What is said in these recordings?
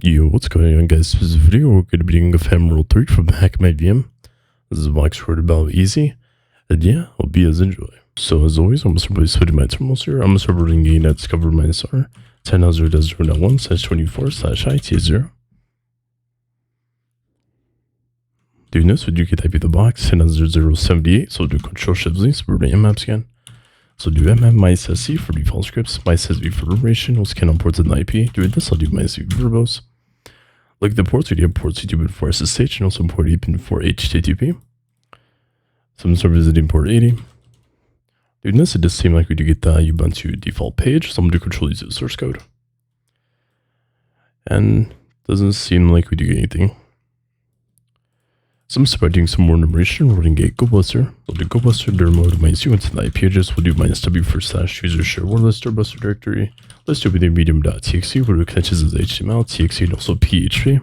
Yo, what's going on, guys? This video, we're going to be doing Ephemeral 3 from HackMyVm. This is a box short about easy. And yeah, hope you guys enjoy. So as always, I'm going to start by switching my terminals here. I'm going to start running a discover minus r 10.0.0.1/24/IT0. Doing this, we do get IP the box 10.0.0.78, so we'll do Control Shift Z, so we're running maps again. So do mmap -sc for default scripts, -sv for reverberation, we'll scan on ports and IP. Doing this, I'll do -v verbose. Look at the ports, we do have port C2 for SSH and also port 8 for HTTP. So I'm start visiting port 80. Doing this, it does seem like we do get the Ubuntu default page, so I'm going to control use the source code. And doesn't seem like we do get anything. So I'm starting doing some more enumeration. We're going to get GoBuster. We'll do GoBuster, dir mode -u into the IP address. We'll do -w for /user share war list or buster directory. Let's do everything medium.txt, where it connects as HTML, TXT, and also PHP.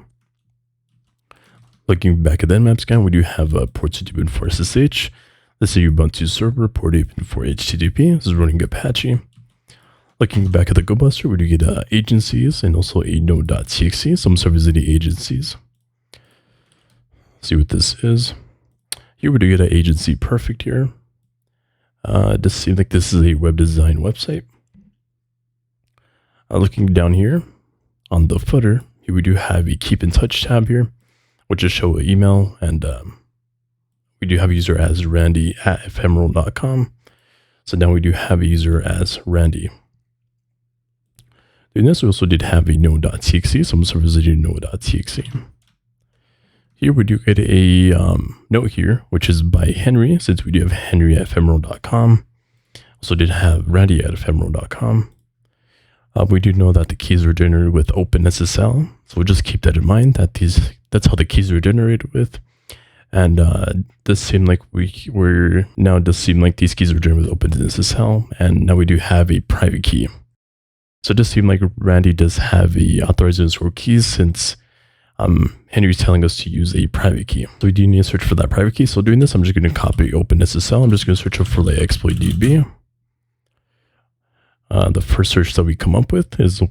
Looking back at the nmap scan, we do have port C2 for SSH. This is a Ubuntu server, port 8 for HTTP. This is running Apache. Looking back at the GoBuster, we do get agencies and also a node.txt. Some servers are the agencies. See what this is. Here we do get an agency perfect here. It does seem like this is a web design website. Looking down here on the footer, here we do have a keep in touch tab here, which is show an email, and we do have a user as randy@ephemeral.com. So now we do have a user as Randy. Doing this, we also did have a node.txt, some servers did node.txt. Here we do get a note here, which is by Henry, since we do have henry@ephemeral.com. Also did have randy@ephemeral.com. We do know that the keys are generated with OpenSSL, so we'll just keep that in mind, that that's how the keys are generated with. And does seem like these keys are generated with OpenSSL, and now we do have a private key. So it does seem like Randy does have a authorized underscore keys, since Henry's telling us to use a private key. So we do need to search for that private key. So doing this, I'm just going to copy OpenSSL. I'm just going to search for the exploit DB. The first search that we come up with is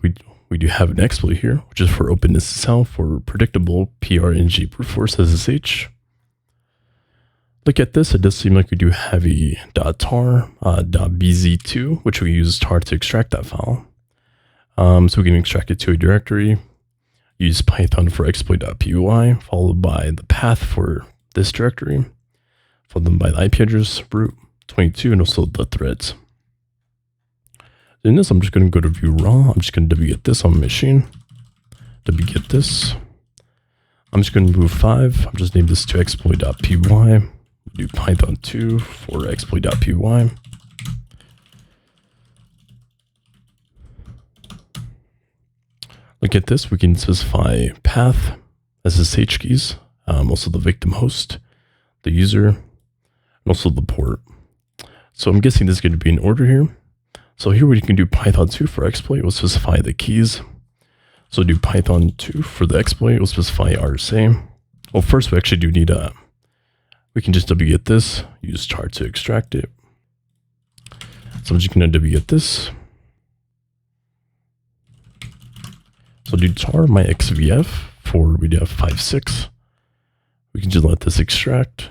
we do have an exploit here, which is for OpenSSL for predictable PRNG brute force SSH. Look at this. It does seem like we do have a .tar, .bz2, which we use tar to extract that file. So we can extract it to a directory. Use Python for exploit.py, followed by the path for this directory, followed by the IP address, root, 22, and also the threads. In this, I'm just going to go to view raw. I'm just going to wget this on my machine. Wget this. I'm just going to move 5. I'll just name this to exploit.py. Do Python 2 for exploit.py. Look at this, we can specify path, SSH keys, also the victim host, the user, and also the port. So I'm guessing this is going to be in order here. So here we can do Python 2 for exploit, we'll specify the keys. So do Python 2 for the exploit, we'll specify RSA. Well, first we actually do need we can just wget this, use tar to extract it. So I'm just going to wget this. So do tar myxvf for we do have 5.6. We can just let this extract,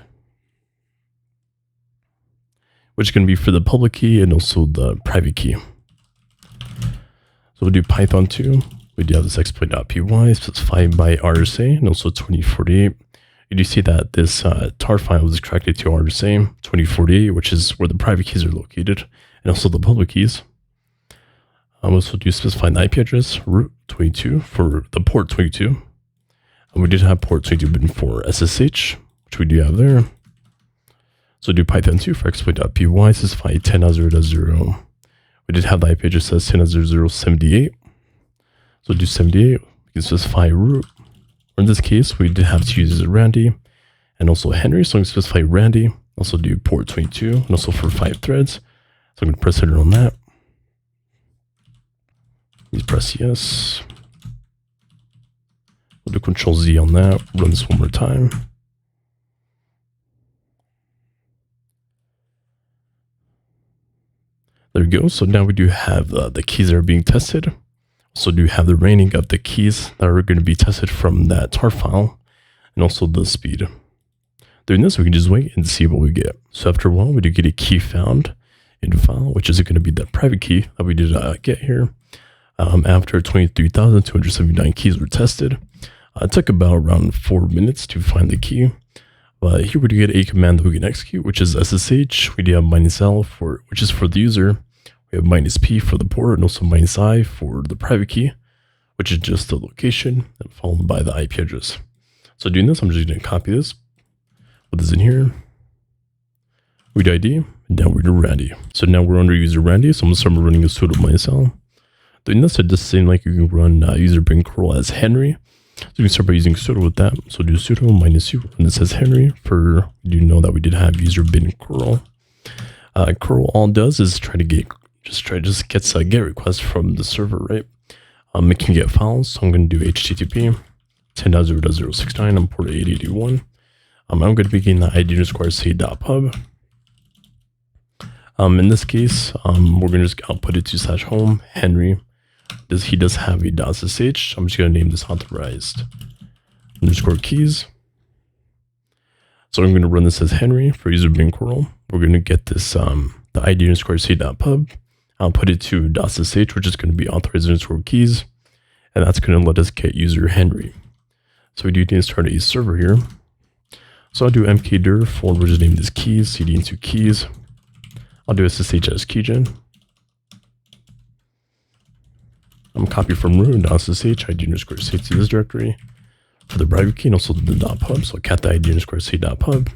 which is going to be for the public key and also the private key. So we'll do Python 2. We do have this exploit.py specified by RSA and also 2048. You do see that this tar file was extracted to RSA 2048, which is where the private keys are located, and also the public keys. Also do specify the IP address, root 22 for the port 22. And we did have port 22 for SSH, which we do have there. So do Python 2 for exploit.py, specify 10.0.0. We did have the IP address as 10.0.0.78. So do 78, we can specify root. Or in this case, we did have to use Randy and also Henry. So I'm going to specify Randy, also do port 22, and also for 5 threads. So I'm going to press enter on that. Please press yes. We'll do Control Z on that. Run this one more time. There we go. So now we do have the keys that are being tested. So do have the ranking of the keys that are going to be tested from that tar file, and also the speed. Doing this, we can just wait and see what we get. So after a while, we do get a key found in file, which is going to be that private key that we did get here. After 23,279 keys were tested, it took about around 4 minutes to find the key. But here we do get a command that we can execute, which is SSH. We do have -L which is for the user. We have -P for the port, and also -I for the private key, which is just the location, and followed by the IP address. So doing this, I'm just going to copy this, put this in here. We do ID, and now we're to Randy. So now we're under user Randy, so I'm going to start running a sudo -L. Doing this, it does seem like you can run user bin curl as Henry. So you can start by using sudo with that. So do sudo -u, and this says Henry. For you do know that we did have user bin curl. Curl all it does is try to get gets a get request from the server, right? It can get files. So I'm going to do HTTP 10.0.069 on port 8081. I'm going to begin the id_c.pub. In this case, we're going to just output it to /home Henry. He does have a .sh. I'm just going to name this authorized _keys. So I'm going to run this as Henry for user bin curl. We're going to get this the id_c.pub. I'll put it to .sh, which is going to be authorized _keys, and that's going to let us get user Henry. So we do need to start a server here. So I'll do mkdir for, we'll just name this keys, cd into keys. I'll do SSH as keygen. I'm copy from root .sh id_c to this directory for the private key, and also the .pub. So cat the id_c.pub.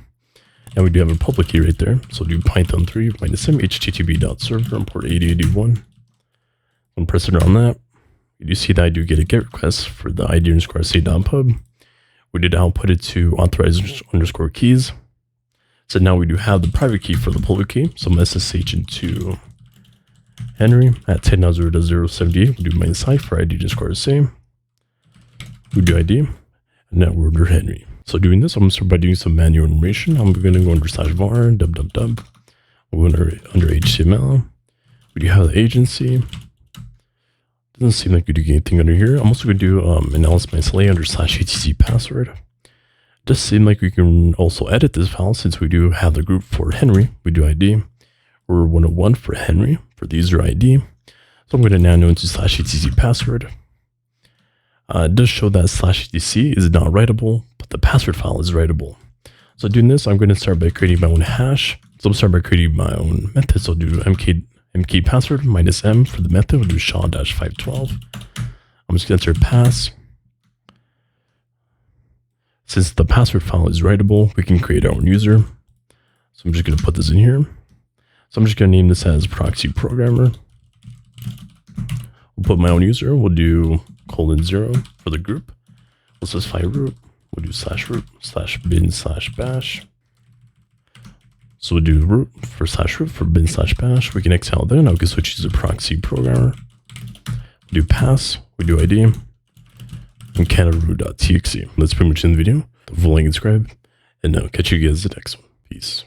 And we do have a public key right there. So do python 3 -m http.server on port 8081. I'm pressing on that. You do see that I do get a get request for the id_c.pub. We did output it to authorized _keys. So now we do have the private key for the public key. So I'm SSH into Henry at 10.0.078. We do -I for id_c. We do ID, and now we're under Henry. So doing this, I'm going to start by doing some manual enumeration. I'm going to go under /var, www. We'll go under HTML. We do have the agency. Doesn't seem like we do anything under here. I'm also going to do analysis my under /etc password. It does seem like we can also edit this file since we do have the group for Henry. We do ID. We're 101 for Henry for the user ID. So I'm going to now go into /etc password. It does show that /etc is not writable, but the password file is writable. So doing this, I'm going to start by creating my own hash. So I'm start by creating my own method. So I'll do mk password -m for the method. We'll do SHA-512. I'm just going to enter pass. Since the password file is writable, we can create our own user. So I'm just going to put this in here. So I'm just going to name this as proxy programmer. We'll put my own user. We'll do :0 for the group. We'll specify root. We'll do /root/bin/bash. So we'll do root for bin/bash. We can exile there. Now we can switch to the proxy programmer. We do pass. We do ID. And canada.root.txt. That's pretty much in the video. The full link is subscribe. And now catch you guys in the next one. Peace.